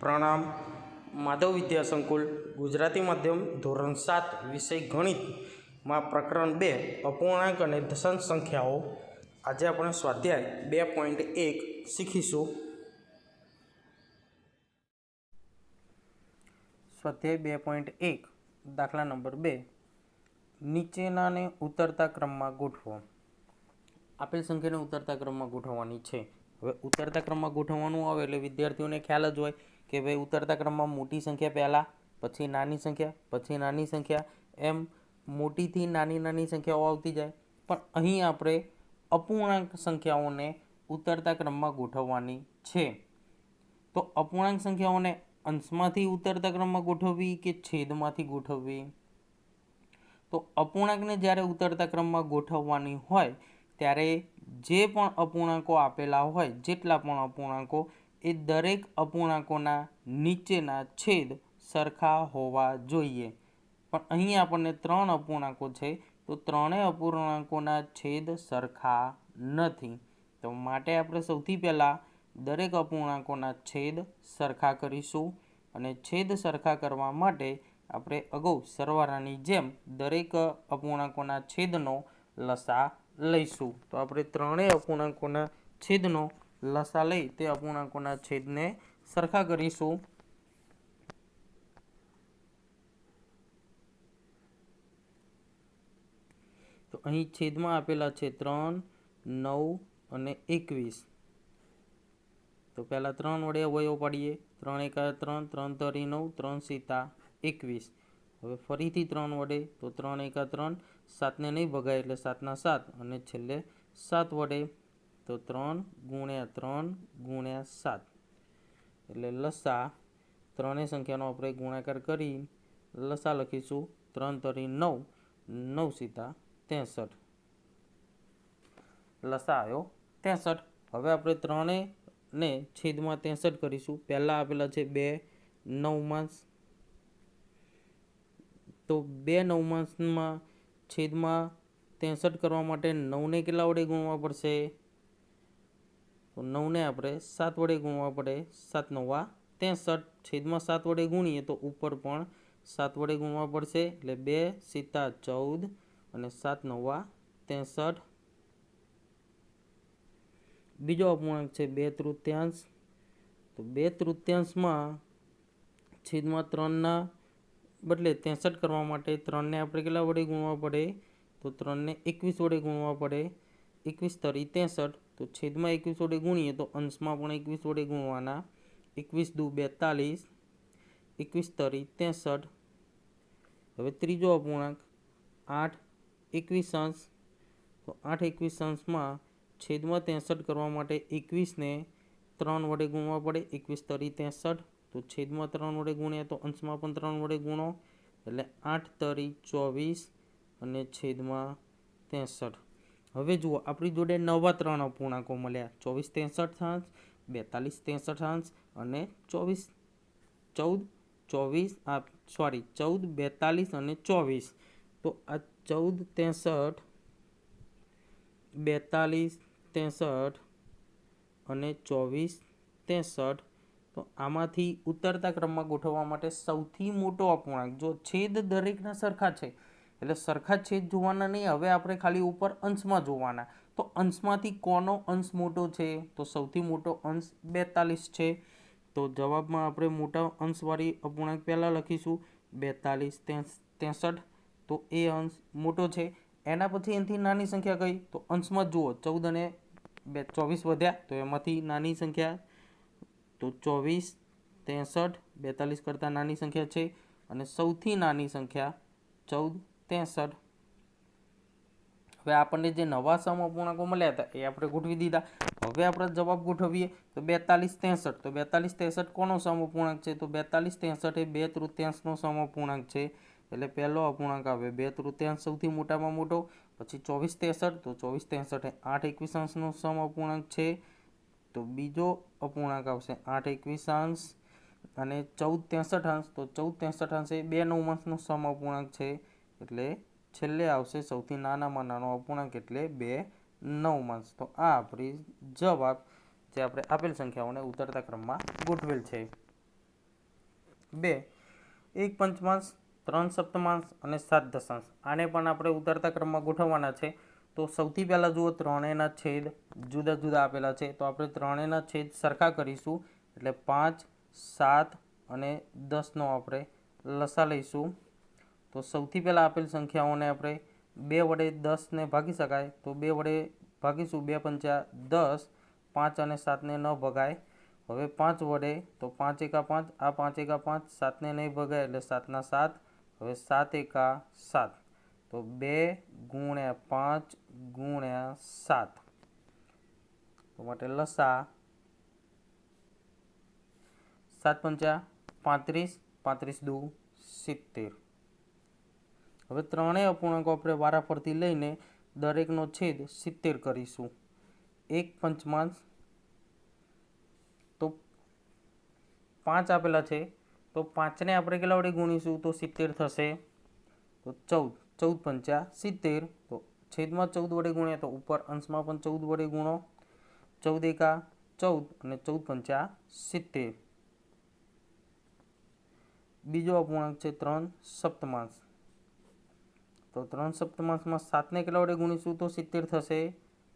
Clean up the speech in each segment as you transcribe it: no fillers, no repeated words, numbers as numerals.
પ્રણામ. માધવ વિદ્યા સંકુલ ગુજરાતી માધ્યમ ધોરણ 7 વિષય ગણિતમાં પ્રકરણ 2 અપૂર્ણાંક અને દશાંશ સંખ્યાઓ. આજે આપણે સ્વાધ્યાય 2.1 શીખીશું. સ્વાધ્યાય 2.1 દાખલા નંબર 2. નીચેનાને ઉતરતા ક્રમમાં ગોઠવો. આપેલ સંખ્યાને ઉતરતા ક્રમમાં ગોઠવવાની છે. હવે ઉતરતા ક્રમમાં ગોઠવવાનું આવે એટલે વિદ્યાર્થીઓને ખ્યાલ જ હોય કે ભાઈ ઉતરતા ક્રમમાં મોટી સંખ્યા પહેલાં, પછી નાની સંખ્યા, પછી નાની સંખ્યા, એમ મોટીથી નાની સંખ્યાઓ આવતી જાય. પણ અહીં આપણે અપૂર્ણાંક સંખ્યાઓને ઉતરતા ક્રમમાં ગોઠવવાની છે. તો અપૂર્ણાંક સંખ્યાઓને અંશમાંથી ઉતરતા ક્રમમાં ગોઠવવી કે છેદમાંથી ગોઠવવી? તો અપૂર્ણાંકને જ્યારે ઉતરતા ક્રમમાં ગોઠવવાની હોય ત્યારે જે પણ અપૂર્ણાંકો આપેલા હોય, જેટલા પણ અપૂર્ણાંકો, એ દરેક અપૂર્ણાંકોના નીચેના છેદ સરખા હોવા જોઈએ. પણ અહીં આપણને 3 અપૂર્ણાંકો છે, તો ત્રણેય અપૂર્ણાંકોના છેદ સરખા નથી. તો માટે આપણે સૌથી પહેલાં દરેક અપૂર્ણાંકોના છેદ સરખા કરીશું. અને છેદ સરખા કરવા માટે આપણે અગાઉ સરવાળાની જેમ દરેક અપૂર્ણાંકોના છેદનો લસા લઈશું. તો આપણે ત્રણેય અપૂર્ણાંકોના છેદનો લસા લઈ તે અપૂર્ણાંકોના છેદને સરખા કરીશું. તો અહીં છેદમાં આપેલા છે 3, 9 અને 21. તો પહેલા 3 વડે અવયવ પાડીએ. 3 એકા 3, 3 તરી 9, 3 સીતા 21. હવે ફરીથી 3 વડે, તો 3 એકા 3, 7ને નહીં ભગાય એટલે 7 ના 7, અને છેલ્લે 7 વડે, તો 3 ગુણ્યા 3 ગુણ્યા 7. એટલે લસા ત્રણેય સંખ્યાનો આપણે ગુણાકાર કરી લસા લખીશું. 3 તરી 9, 9 સીતા 63. લસા આવ્યો 63. હવે આપણે ત્રણેયને છેદમાં 63 કરીશું. પહેલાં આપેલા છે 2 નવમાંશ. તો 2 નવમાંશમાં છેદમાં 63 કરવા માટે 9ને કેટલા વડે ગુણવા પડશે? તો 9ને આપણે 7 વડે ગુણવા પડે. 7 9 63. છેદમાં 7 વડે ગુણીએ તો ઉપર પણ 7 વડે ગુણવા પડશે. એટલે 2 સીતા 14 અને 7 9 63. બીજો અપૂર્ણાંક છે 2/3. તો 2/3માં છેદમાં 3ના બદલે 63 કરવા માટે 3ને આપણે કેટલા વડે ગુણવા પડે? તો 3ને 21 વડે ગુણવા પડે. 21 તરી 63. તો છેદમાં 21 વડે ગુણીએ તો અંશમાં પણ 21 વડે ગુણવાના. 21 દુ 42, 21 તરી 63. હવે ત્રીજો અપૂર્ણાંક 8 21 અંશ. તો 8 21 અંશમાં છેદમાં 63 કરવા માટે 21ને 3 વડે ગુણવા પડે. 21 તરી 63. તો છેદમાં 3 વડે ગુણ્યા તો અંશમાં પણ 3 વડે ગુણો. એટલે 8 તરી 24 અને છેદમાં 63. હવે જુઓ, આપણી જોડે નવા 3 અપૂર્ણાંકો મળ્યા. 24 63 અંશ, 42 63 અંશ અને 14 42 અને 24. તો આ 14 63, 42 63 અને 24 63. તો આમાંથી ઉતરતા ક્રમમાં ગોઠવવા માટે સૌથી મોટો અપૂર્ણાંક, જો છેદ દરેકના સરખા છે એટલે સરખા છેદ જોવાના નહીં. હવે આપણે ખાલી ઉપર અંશમાં જોવાના. તો અંશમાંથી કોનો અંશ મોટો છે? તો સૌથી મોટો અંશ 42 છે. તો જવાબમાં આપણે મોટા અંશવાળી અપૂર્ણાંક પહેલાં લખીશું 42 63. તો એ અંશ મોટો છે. એના પછી એનાથી નાની સંખ્યા કઈ? તો અંશમાં જુઓ 14 અને 24 વધ્યા, તો એમાંથી નાની સંખ્યા તો 24 63 42 કરતાં નાની સંખ્યા છે. અને સૌથી નાની સંખ્યા 14 63. હવે આપણને જે નવા સમ અપૂર્ણાંકો મળ્યા હતા એ આપણે ગોઠવી દીધા. હવે આપણે જવાબ ગોઠવીએ તો 42 63. તો 42 63 કોનો સમ અપૂર્ણાંક છે? તો 42 63 એ 2/3નો સમ અપૂર્ણાંક છે. એટલે પહેલો અપૂર્ણાંક આવે 2/3 સૌથી મોટામાં મોટો. પછી 24 63. તો 24 63 એ 8 21 અંશનો સમ અપૂર્ણાંક છે. તો બીજો અપૂર્ણાંક આવશે 8 21 અંશ અને 14 63 અંશ. તો 14 63 અંશ એ 2 નવમાંશનો સમ અપૂર્ણાંક છે. એટલે છેલ્લે આવશે સૌથી નાનામાં નાનો અપૂર્ણાંક એટલે 2 નવમાંશ. તો આ આપણી જવાબ જે આપણે આપેલ સંખ્યાઓને ઉતરતા ક્રમમાં ગોઠવેલ છે. 2, 1 પંચમાંશ, 3 સપ્તમાંશ અને 7 દશાંશ. આને પણ આપણે ઉતરતા ક્રમમાં ગોઠવવાના છે. તો સૌથી પહેલાં જુઓ ત્રણેયના છેદ જુદા જુદા આપેલા છે, તો આપણે ત્રણેયના છેદ સરખા કરીશું. એટલે 5, 7 અને 10નો આપણે લસા લઈશું. તો સૌથી પહેલાં આપેલ સંખ્યાઓને આપણે 2 વડે 10ને ભાગી શકાય, તો 2 વડે ભાગીશું. 2 પંચા 10, 5 અને 7ને ન ભગાય. હવે 5 વડે, તો 5 એકા 5, આ 5 એકા 5, 7ને નહીં ભગાય એટલે 7ના 7. હવે 7 એકા 7, તો 2 ગુણ્યા 5 ગુણ્યા 7. તો માટે લસા 7 પંચા 35, 35 દુ 70. હવે ત્રણેય અપૂર્ણાંકો આપણે વારાફરતી લઈને દરેકનો છેદ 70 કરીશું. 1 પંચમાંશ, તો 5 આપેલા છે, તો 5ને આપણે કેટલા વડે ગુણીશું તો 70 થશે. તો 14, 14 પંચા 70, તો છેદમાં 14 વડે ગુણ્યા તો ઉપર અંશમાં પણ 14 વડે ગુણો. 14 એકા 14 અને 14 પંચા 70. બીજો અપૂર્ણાંક છે 3 સપ્તમાંશ, તો 3 સપ્તમાંશમાં 7ને કેટલા વડે ગુણીશું તો 70 થશે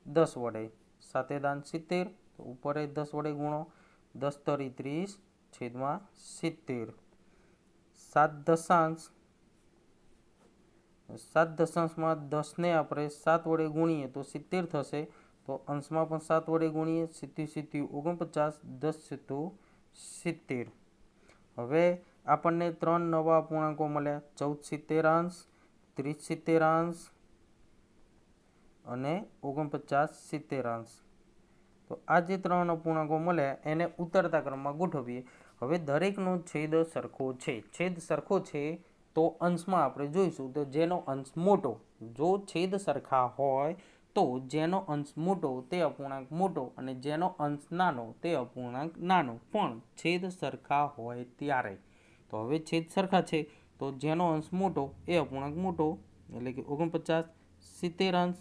10 વડે. 7 દાન 70, તો ઉપર 10 વડે ગુણો. 10 તરી 30 છેદમાં 70. 7 દશાંશ, 7 દશાંશમાં 10ને આપણે 7 વડે ગુણીએ તો 70 થશે. તો અંશમાં પણ 7 વડે ગુણીએ. 70 70 49, 10 7 70. હવે આપણને 3 નવા અપૂર્ણાંકો મળ્યા. 14 70 30 70 અને 49 70. તો આ જે 3 અપૂર્ણાંકો મળ્યા એને ઉતરતા ક્રમમાં ગોઠવીએ. હવે દરેકનો છેદ સરખો છે. છેદ સરખો છે તો અંશમાં આપણે જોઈશું તો જેનો અંશ મોટો, જો છેદ સરખા હોય તો જેનો અંશ મોટો તે અપૂર્ણાંક મોટો અને જેનો અંશ નાનો તે અપૂર્ણાંક નાનો, પણ છેદ સરખા હોય ત્યારે. તો હવે છેદ સરખા છે તો જેનો અંશ મોટો એ અપૂર્ણાંક મોટો, એટલે કે 49 70.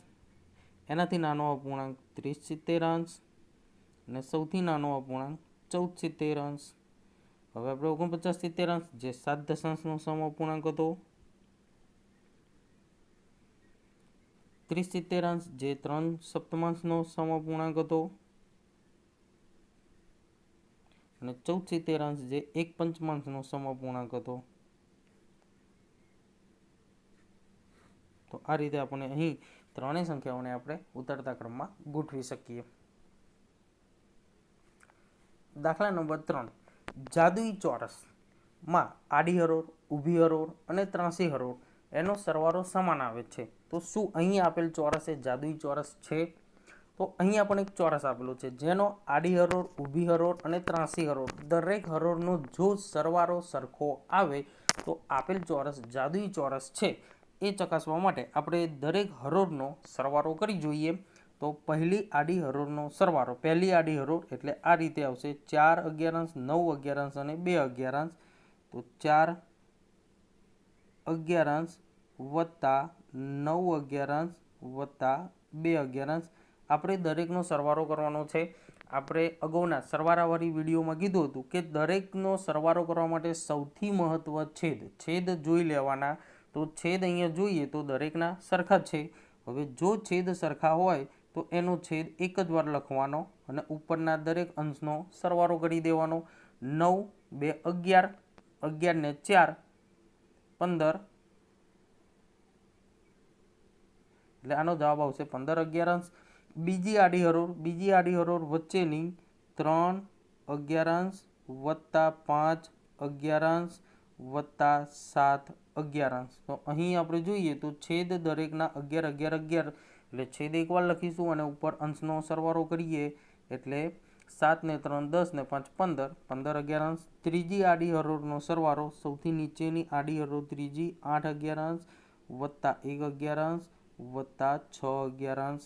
એનાથી નાનો અપૂર્ણાંક 30 70 અને સૌથી નાનો અપૂર્ણાંક 14 70. હવે આપણે 49 70 જે 7 દશાંશનો સમઅપૂર્ણાંક હતો, 30 70 જે 3 સપ્તમાંશનો સમઅપૂર્ણાંક હતો, અને 14 70 જે 1 પંચમાંશનો સમઅપૂર્ણાંક હતો. તો આ રીતે આપણે અહીં ત્રણેય સંખ્યાઓને આપણે ઉતરતા ક્રમમાં ગોઠવી શકીએ. દાખલા નંબર 3, જાદુઈ ચોરસમાં આડી હરોળ, ઊભી હરોળ અને ત્રાંસી હરોળ એનો સરવાળો સમાન આવે છે. તો શું અહીં આપેલ ચોરસ એ જાદુઈ ચોરસ છે? તો અહીં આપણને એક ચોરસ આપેલો છે જેનો આડી હરોળ, ઊભી હરોળ અને ત્રાંસી હરોળ દરેક હરોળનો જો સરવાળો સરખો આવે તો આપેલ ચોરસ જાદુઈ ચોરસ છે. એ ચકાસવા માટે આપણે દરેક હરોળનો સરવાળો કરી જોઈએ. તો પહેલી આડી હરોળનો સરવાળો, પહેલી આડી હરોળ એટલે આ રીતે આવશે: 4 11 9 11 અને 2 11. તો 4 11 વત્તા 9 11 વત્તા 2 11. આપણે દરેકનો સરવાળો કરવાનો છે. આપણે અગાઉના સરવાળાવાળી વિડીયોમાં કીધું હતું કે દરેકનો સરવાળો કરવા માટે સૌથી મહત્વ છેદ જોઈ લેવાના. તો છેદ અહીંયા જોઈએ તો દરેકના સરખા છે. હવે જો છેદ સરખા હોય તો એનો છેદ એક જ વાર લખવાનો અને ઉપરના દરેક અંશનો સરવાળો કરી દેવાનો. 9 2 11, 11 ને 4 15, એટલે આનો જવાબ આવશે 15 11. બીજી આડી હરોળ વચ્ચેની 3 11 વત્તા 5 11 વત્તા 7 11. તો અહીં આપણે જોઈએ તો છેદ દરેકના 11 11 11, એટલે છેદ એકવાર લખીશું અને ઉપર અંશનો સરવાળો કરીએ એટલે 7 ને 3 10 ને 5 15, 15 11. ત્રીજી આડી હરોળનો સરવાળો, સૌથી નીચેની આડી હરોળ ત્રીજી, 8 11 વત્તા 1 11 વત્તા 6 11.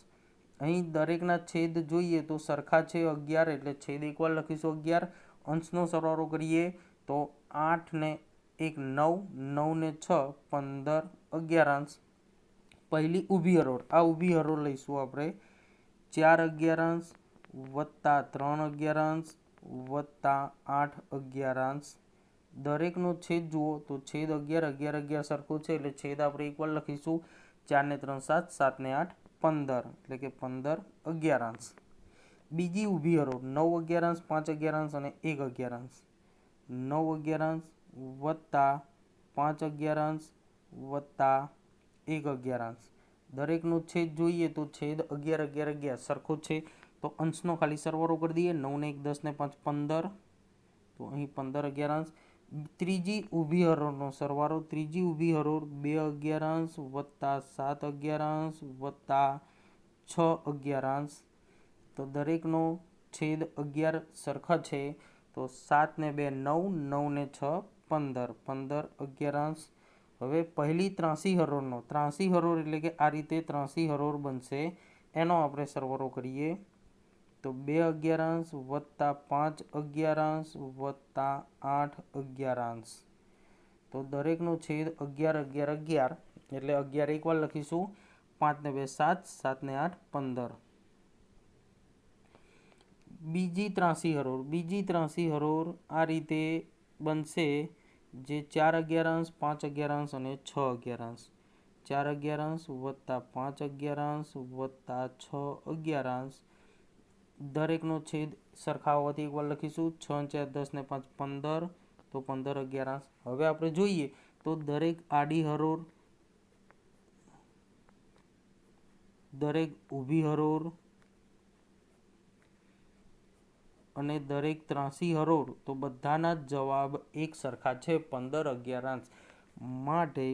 અહીં દરેકના છેદ જોઈએ તો સરખા છે 11, એટલે છેદ એકવાર લખીશું 11. અંશનો સરવાળો કરીએ તો 8 ને 1 9, 9 ને 6 15 11. પહેલી ઊભી હરોળ, આ ઊભી હરોળ લઈશું આપણે: 4 11 વત્તા 3 11 વત્તા 8 11. દરેકનો છેદ જુઓ તો છેદ 11 11 11 સરખો છે એટલે છેદ આપણે ઇક્વલ લખીશું 4 ને 3 7 7 ને 8 15 એટલે કે 15 11. બીજી ઊભી હરોળ 9 11 5 11 અને 1 11 9 11 વત્તા 5 11 વત્તા 1 11. દરેકનો છેદ જોઈએ તો છેદ 11 11 11 સરખો છે તો અંશનો ખાલી સરવાળો કરી દઈએ. 9 ને 1 10 ને 5 15 તો અહીં 15 11. ત્રીજી ઊભી હરોળનો સરવાળો ત્રીજી ઊભી હરોળ 2 11 વત્તા 7 11 વત્તા 6 11. તો દરેકનો છેદ 11 સરખા છે તો 7 ને 2 9 9 ને 6 15 15 11. હવે પહેલી ત્રાસી હરોળનો ત્રાસી હરોળ એટલે કે આ રીતે ત્રાસી હરોળ બનશે એનો આપણે સરવાળો કરીએ તો 2 11 વત્તા 5 11 વત્તા 8 11. તો દરેકનો છેદ 11 11 11 એટલે 11 એક વાર લખીશું. 5 ને 2 7 7 ને 8 15. બીજી ત્રાસી હરોળ આ રીતે બનશે જે 4 11 5 11 અને 6 11. 4 11 વત્તા 5 11 વત્તા 6 11. દરેકનો છેદ સરખા હોવાથી એકવાર લખીશું. 6 4 10 ને 5 15 તો 15 11. હવે આપણે જોઈએ તો દરેક આડી હરોળ દરેક ઊભી હરોળ અને દરેક ત્રાસી હરોળ તો બધાના જવાબ એક સરખા છે 15 11. માટે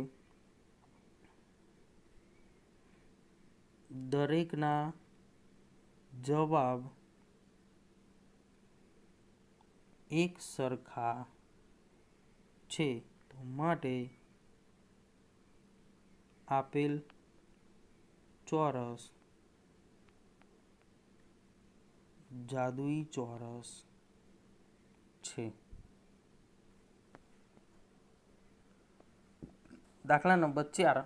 દરેકના જવાબ એક સરખા છે તો માટે આપેલ ચોરસ જાદુઈ ચોરસ છે. દાખલા નંબર 4.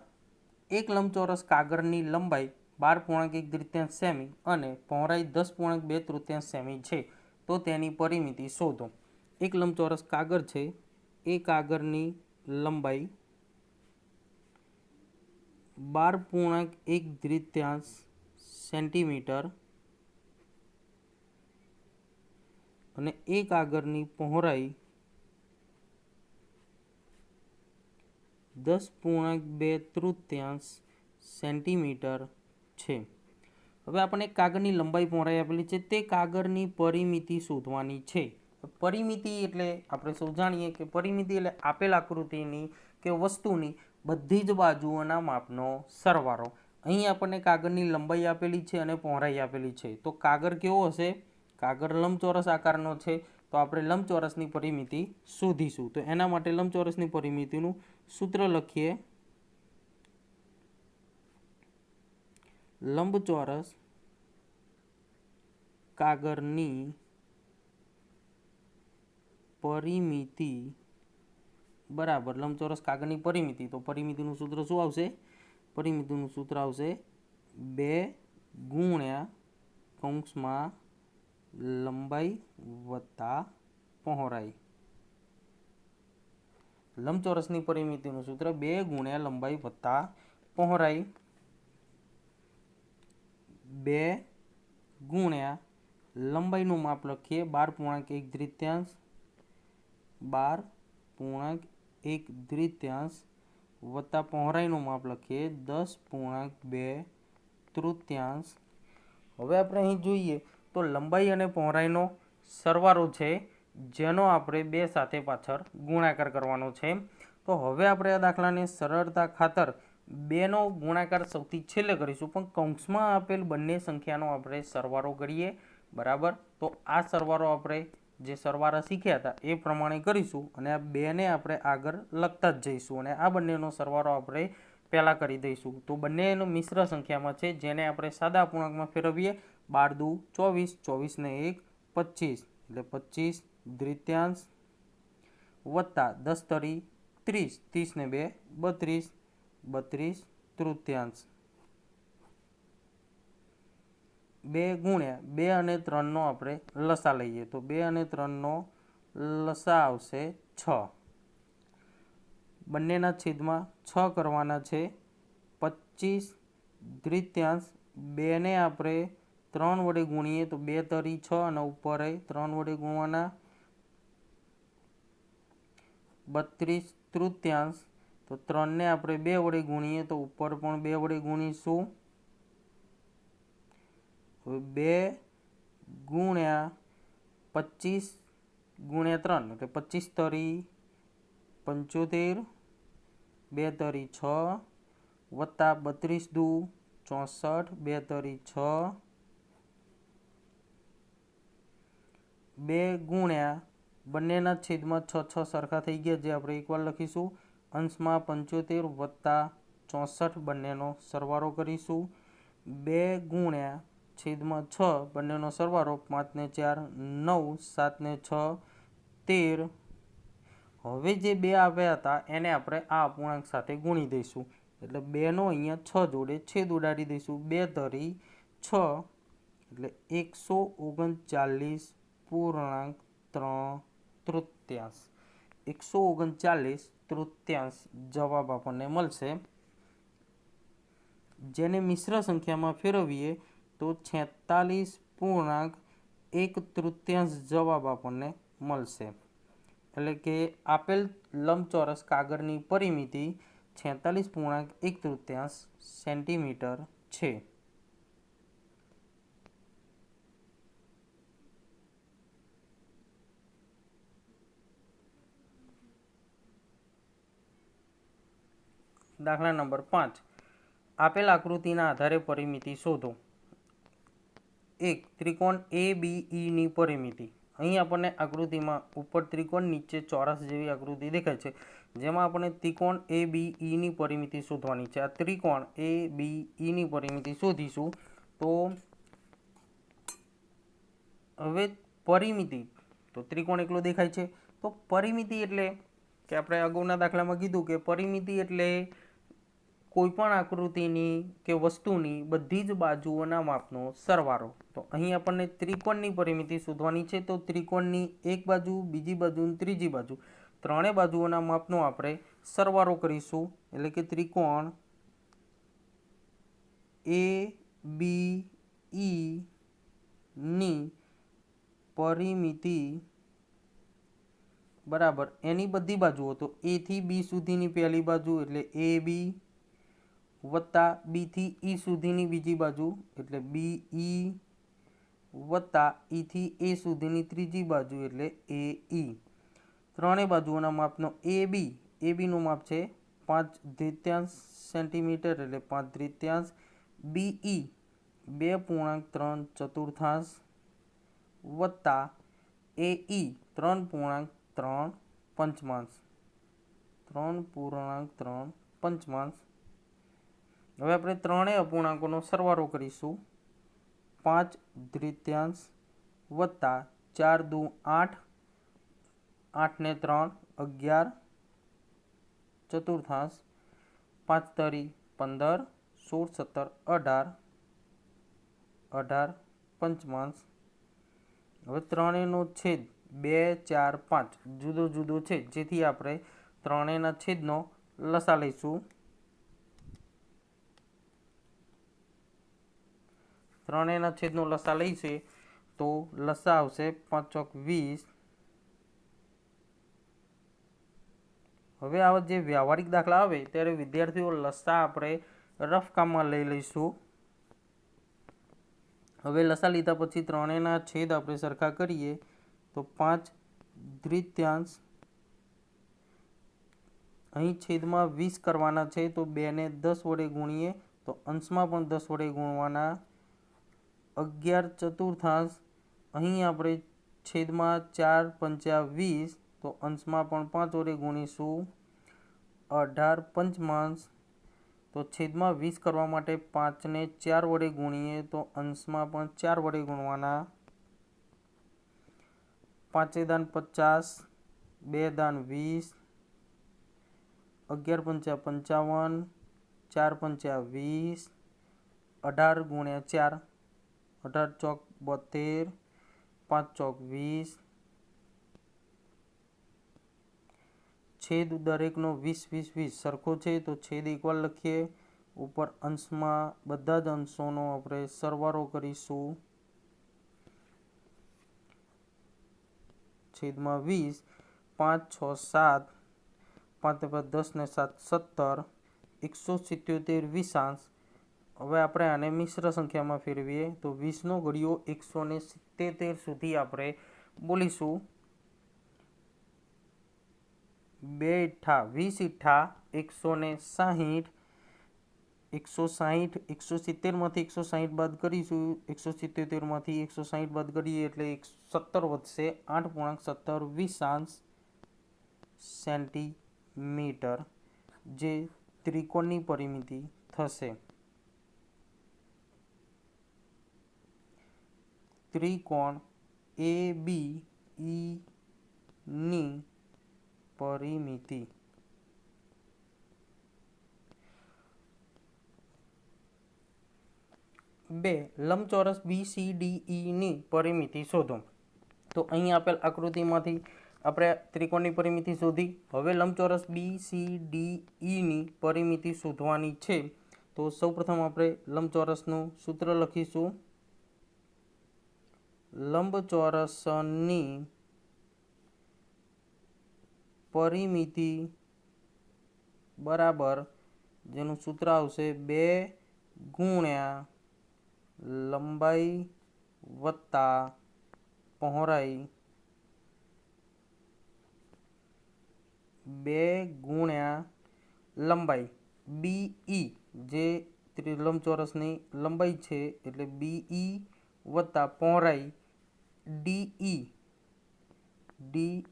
એક લંબચોરસ કાગળની લંબાઈ 12.1 સેમી અને પહોળાઈ 10.2 સેમી છે તો તેની પરિમિતિ શોધો. એક લંબચોરસ કાગળ છે એ કાગળની લંબાઈ 12.1 સેન્ટીમીટર અને એ કાગળની પહોળાઈ 10.2 સેન્ટીમીટર છે. હવે આપણે કાગળની લંબાઈ પહોળાઈ આપેલી છે તે કાગળની પરિમિતિ શોધવાની છે. પરિમિતિ એટલે આપણે સૌ જાણીએ કે પરિમિતિ એટલે આપેલ આકૃતિની કે વસ્તુની બધી જ બાજુઓના માપનો સરવાળો. અહીં આપણને કાગળની લંબાઈ આપેલી છે અને પહોળાઈ આપેલી છે તો કાગળ કેવો હશે? કાગળ લંબચોરસ આકારનો છે તો આપણે લંબચોરસની પરિમિતિ શોધીશું. તો એના માટે લંબચોરસની પરિમિતિનું સૂત્ર લખીએ. લંબચોરસ કાગળની પરિમિતિ બરાબર લંબચોરસ કાગળની પરિમિતિ. તો પરિમિતિનું સૂત્ર શું આવશે? પરિમિતિનું સૂત્ર આવશે 2 ગુણ્યા કૌંસમાં લંબાઈ વત્તા પહોળાઈ. લંબચોરસની પરિમિતિનું સૂત્ર 2 ગુણ્યા લંબાઈ વત્તા પહોળાઈ. 2 ગુણ્યા લંબાઈનું માપ લખીએ 12.1 12.1 વત્તા પહોળાઈનું માપ લખીએ 10.2. હવે આપણે અહીં જોઈએ તો લંબાઈ અને પહોળાઈનો સરવાળો છે જેનો આપણે બે સાથે પાછળ ગુણાકાર કરવાનો છે. તો હવે આપણે આ દાખલાને સરળતા ખાતર 2નો ગુણાકાર સૌથી છેલ્લે કરીશું પણ કૌંસમાં આપેલ બંને સંખ્યાનો આપણે સરવાળો કરીએ બરાબર. તો આ સરવાળો આપણે જે સરવાળા શીખ્યા હતા એ પ્રમાણે કરીશું અને આ 2ને આપણે આગળ લખતા જ જઈશું અને આ બંનેનો સરવાળો આપણે પહેલાં કરી દઈશું. તો બંનેનો મિશ્ર સંખ્યામાં છે જેને આપણે સાદા અપૂર્ણાંકમાં ફેરવીએ. 12 દુ 24 24 ને 1 25 એટલે 25 વત્તા 10 તરી 30 30 ને 2 32 32 2 ગુણ્યા 2 અને 3નો આપણે લસા લઈએ તો 2 અને 3નો લસા આવશે 6. બંનેના છેદમાં 6 કરવાના છે. 25 દ્વિતીયાંશ 2 ને આપણે 3 વડે ગુણીએ તો 2 તરી 6 અને ઉપર 3 વડે ગુણવાના. 32 તૃતીયાંશ તો 3 ને આપણે 2 વડે ગુણીએ તો ઉપર પણ 2 વડે ગુણીશું. 2 ગુણ્યા 25 ગુણ્યા 3 એટલે 25 તરી 75, 2 તરી 6 વત્તા 32 દુ 64, 2 તરી 6, 2 ગુણ્યા બંનેના છેદમાં 6 6 સરખા થઈ ગયા, જે આપણે એકવાર લખીશું. અંશમાં 75 વત્તા 64 બંનેનો સરવાળો કરીશું. 2 ગુણ્યા છેદમાં 6 બંનેનો સરવાળો 5 ને 4 9, 7 ને 6 13. હવે જે 2 આવ્યા હતા એને આપણે આ અપૂર્ણાંક સાથે ગુણી દઈશું. એટલે 2નો અહીંયા 6 જોડે છેદ ઉડાડી દઈશું. 2 તરી 6 એટલે 139.3 તૃતીયાંશ. 139 તૃતીયાંશ જવાબ આપણને મળશે. જેને મિશ્ર સંખ્યામાં ફેરવીએ તો 46.1 તૃતીયાંશ જવાબ આપણને મળશે. એટલે કે આપેલ લંબચોરસ કાગળની પરિમિતિ 46.1 તૃતીયાંશ સેન્ટીમીટર છે. દાખલા નંબર 5. આપેલ આકૃતિના આધારે પરિમિતિ શોધો. 1. ત્રિકોણ ABEની પરિમિતિ. અહીં આપણને આકૃતિમાં ઉપર ત્રિકોણ નીચે ચોરસ જેવી આકૃતિ દેખાય છે, જેમાં આપણે ત્રિકોણ ABEની પરિમિતિ શોધવાની છે. આ ત્રિકોણ ABEની પરિમિતિ શોધીશું. તો હવે પરિમિતિ તો ત્રિકોણ એકલો દેખાય છે, તો પરિમિતિ એટલે કે આપણે અગાઉના દાખલામાં કીધું કે પરિમિતિ એટલે કોઈપણ આકૃતિની કે વસ્તુની બધી જ બાજુઓના માપનો સરવાળો. તો અહીં આપણને ત્રિકોણની પરિમિતિ શોધવાની છે. તો ત્રિકોણની એક બાજુ, બીજી બાજુ, ત્રીજી બાજુ, ત્રણેય બાજુઓના માપનો આપણે સરવાળો કરીશું. એટલે કે ત્રિકોણ ABEની પરિમિતિ બરાબર એની બધી બાજુઓ, તો A થી B સુધીની પહેલી બાજુ એટલે AB વત્તા B થી E સુધીની બીજી બાજુ એટલે BE વત્તા E થી A સુધીની ત્રીજી બાજુ એટલે AE. ત્રણેય બાજુઓના માપનો ABનું માપ છે 5 દ્વિતીયાંશ સેન્ટીમીટર એટલે 5 દ્વિતીયાંશ. BE 2.3 ચતુર્થાંશ વત્તા AE 3.3 પંચમાંશ. 3.3 પંચમાંશ. હવે આપણે ત્રણેય અપૂર્ણાંકોનો સરવાળો કરીશું. 5 દ્વિતીયાંશ વત્તા 4 દુ 8, 8 ને 3 11 ચતુર્થાંશ, 5 તરી 15, 16 17 18, 18 પંચમાંશ. હવે ત્રણેયનો છેદ 2 4 5 જુદો જુદો છે, જેથી આપણે ત્રણેયના છેદનો લસા લઈશું. ત્રણેયના છેદનો લસા લઈશે તો લસા આવશે 5 ચોક 20. હવે આવા જે વ્યવહારિક દાખલા આવે ત્યારે વિદ્યાર્થીઓ લસા આપણે રફ કામમાં લઈ લઈશું. હવે લસા લીધા પછી ત્રણેયના છેદ આપણે સરખા કરીએ તો 5 દ્વિતીયાંશ અહીં છેદમાં 20 કરવાના છે, તો 2 ને 10 વડે ગુણીએ તો અંશમાં પણ 10 વડે ગુણવાના. 11 ચતુર્થાંશ અહીં આપણે છેદમાં 4 પંચા 20 તો અંશમાં પણ 5 વડે ગુણીશું. 18 પંચમાંશ તો છેદમાં 20 કરવા માટે 5 ને 4 વડે ગુણીએ તો અંશમાં પણ 4 વડે ગુણવાના. 5 દાન 50, 2 દાન 20, 11 પંચા 55, 4 પંચા 20, 18 ગુણ્યા 4, 18 ચોક 72, 5 ચોક 20, છેદ દરેકનો 20 સરખો છે તો છેદ એકવાર લખીએ, ઉપર અંશમાં બધા જ અંશોનો આપણે સરવાળો કરીશું, છેદમાં 20, 5 6 7, 5 10 ને 7 17, 177 20. હવે આપણે આને મિશ્ર સંખ્યામાં ફેરવીએ તો 20નો ઘડિયો 177 સુધી આપણે બોલીશું. 2 ઈઠ્ઠા 20 ઈઠ્ઠા 160, 160 170માંથી 160 બાદ કરીશું, 177માંથી 160 બાદ કરીએ એટલે 17 વધશે, 8.17 સેન્ટીમીટર, જે ત્રિકોણની પરિમિતિ થશે. ત્રિકોણ ABE ની પરિમિતિ. બે લંબચોરસ BCDE ની પરિમિતિ શોધો. તો અહીં આપેલ આકૃતિમાંથી આપણે ત્રિકોણની પરિમિતિ શોધી. હવે લંબચોરસ BCDE ની પરિમિતિ શોધવાની છે. તો સૌપ્રથમ આપણે લંબચોરસનું સૂત્ર લખીશું. લંબચોરસની પરિમિતિ બરાબર જેનું સૂત્ર આવશે 2 ગુણ્યા લંબાઈ વત્તા પહોળાઈ, 2 ગુણ્યા લંબાઈ BE, જે લંબચોરસની લંબાઈ છે એટલે BE વત્તા પહોળાઈ DE, 2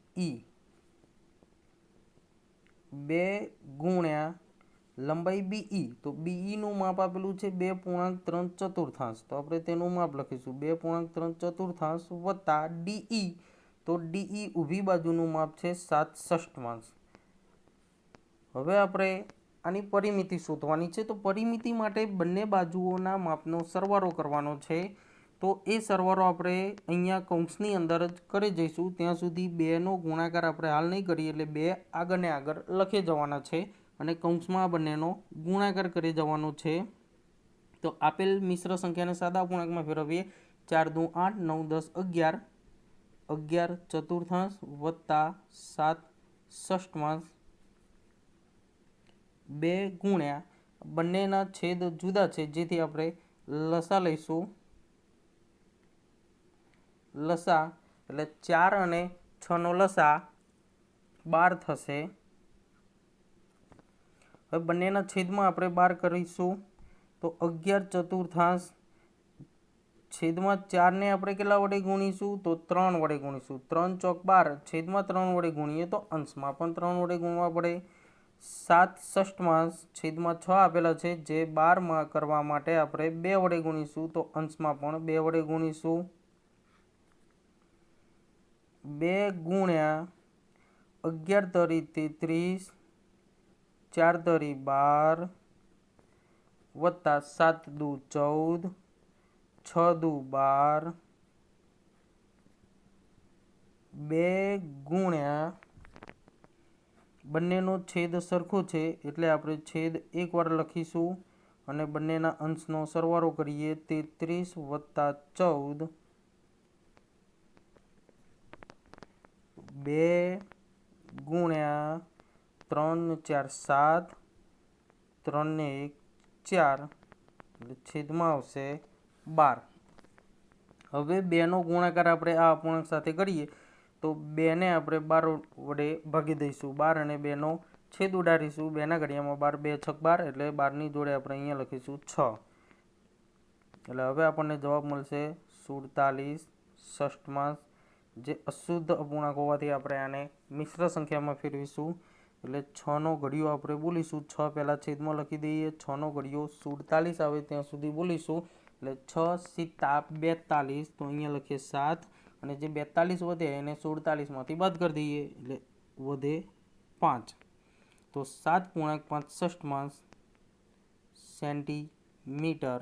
ગુણ્યા લંબાઈ BE. તો BE નું માપ આપેલું છે 2.3 તો આપણે તેનું માપ લખીશું 2.3 વત્તા DE. તો DE ઊભી બાજુનું માપ છે 7/6. હવે આપણે આની પરિમિતિ શોધવાની છે. તો પરિમિતિ માટે બંને બાજુઓના માપનો સરવાળો કરવાનો છે. તો એ સરવાળો આપણે અહીંયા કૌંસની અંદર જ કરી જઈશું. ત્યાં સુધી 2નો ગુણાકાર આપણે હાલ નહીં કરીએ એટલે 2 આગળ ને આગળ લખી જવાના છે અને કૌંસમાં આ બંનેનો ગુણાકાર કરી જવાનો છે. તો આપેલ મિશ્ર સંખ્યાને સાદા અપૂર્ણાંકમાં ફેરવીએ. 4 દુ 8, 9 10 11, 11/4 વત્તા 7/6, 2 ગુણ્યા બંનેના છેદ જુદા છે જેથી આપણે લસા લઈશું. લસા એટલે 4 અને 6નો લસા 12 થશે. હવે બંનેના છેદમાં આપણે 12 કરીશું તો 11/4, છેદમાં 4ને આપણે કેટલા વડે ગુણીશું તો 3 વડે ગુણીશું. 3 ચોક 12, છેદમાં 3 વડે ગુણીએ તો અંશમાં પણ 3 વડે ગુણવા પડે. 7/6, છેદમાં 6 આપેલા છે જે 12માં કરવા માટે આપણે 2 વડે ગુણીશું તો અંશમાં પણ 2 વડે ગુણીશું. 2 ગુણ્યા 11 તરી 33, 4 તરી 12 વત્તા 7 દુ 14, 6 દુ 12, 2 ગુણ્યા બંનેનો છેદ સરખો છે એટલે આપણે છેદ એકવાર લખીશું અને બંનેના અંશનો સરવાળો કરીએ. 33 વત્તા 14, 2 ગુણ્યા 3 ને 4 7, 3 ને 1 4, એટલે છેદમાં આવશે 12. હવે 2નો ગુણાકાર આપણે આ અપૂર્ણાંક સાથે કરીએ તો 2ને આપણે 12 વડે ભાગી દઈશું. 12 અને 2નો છેદ ઉડાડીશું. 2ના ઘડિયામાં 12, 2 6 12 એટલે 12ની જોડે આપણે અહીંયા લખીશું 6. એટલે હવે આપણને જવાબ મળશે 47/6, જે અશુદ્ધ અપૂર્ણાંક હોવાથી આપણે આને મિશ્ર સંખ્યામાં ફેરવીશું. એટલે 6નો ઘડિયો આપણે બોલીશું. 6 પહેલાં છેદમાં લખી દઈએ. 6નો ઘડિયો 47 આવે ત્યાં સુધી બોલીશું. એટલે 6 સીતા 42, તો અહીંયા લખીએ 7 અને જે 42 વધે એને 47માંથી બાદ કરી દઈએ એટલે વધે 5. તો 7.65 સેન્ટીમીટર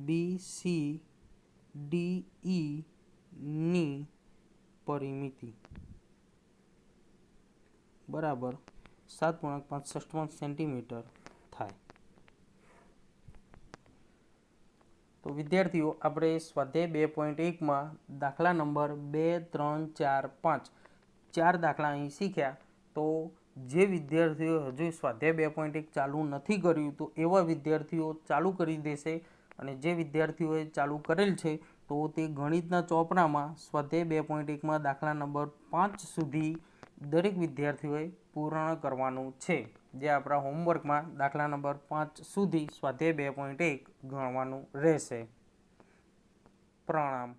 BCDE ની પરિમિતિ બરાબર 7.65 સેન્ટીમીટર થાય। તો વિદ્યાર્થીઓ આપણે સ્વાધ્યાય 2.1માં દાખલા નંબર 2, 3, 4, 5 ચાર દાખલા અહીં શીખ્યા। તો જે વિદ્યાર્થીઓ હજુ સ્વાધ્યાય 2.1 ચાલુ નથી કર્યું તો એવા વિદ્યાર્થીઓ ચાલુ કરી દેશે, અને જે વિદ્યાર્થીઓએ ચાલુ કરેલ છે તો તે ગણિતના ચોપડામાં સ્વાધ્યાય 2.1માં દાખલા નંબર 5 સુધી દરેક વિદ્યાર્થીઓએ પૂર્ણ કરવાનું છે, જે આપણા હોમવર્કમાં દાખલા નંબર 5 સુધી સ્વાધ્યાય 2.1 ગણવાનું રહેશે। પ્રણામ।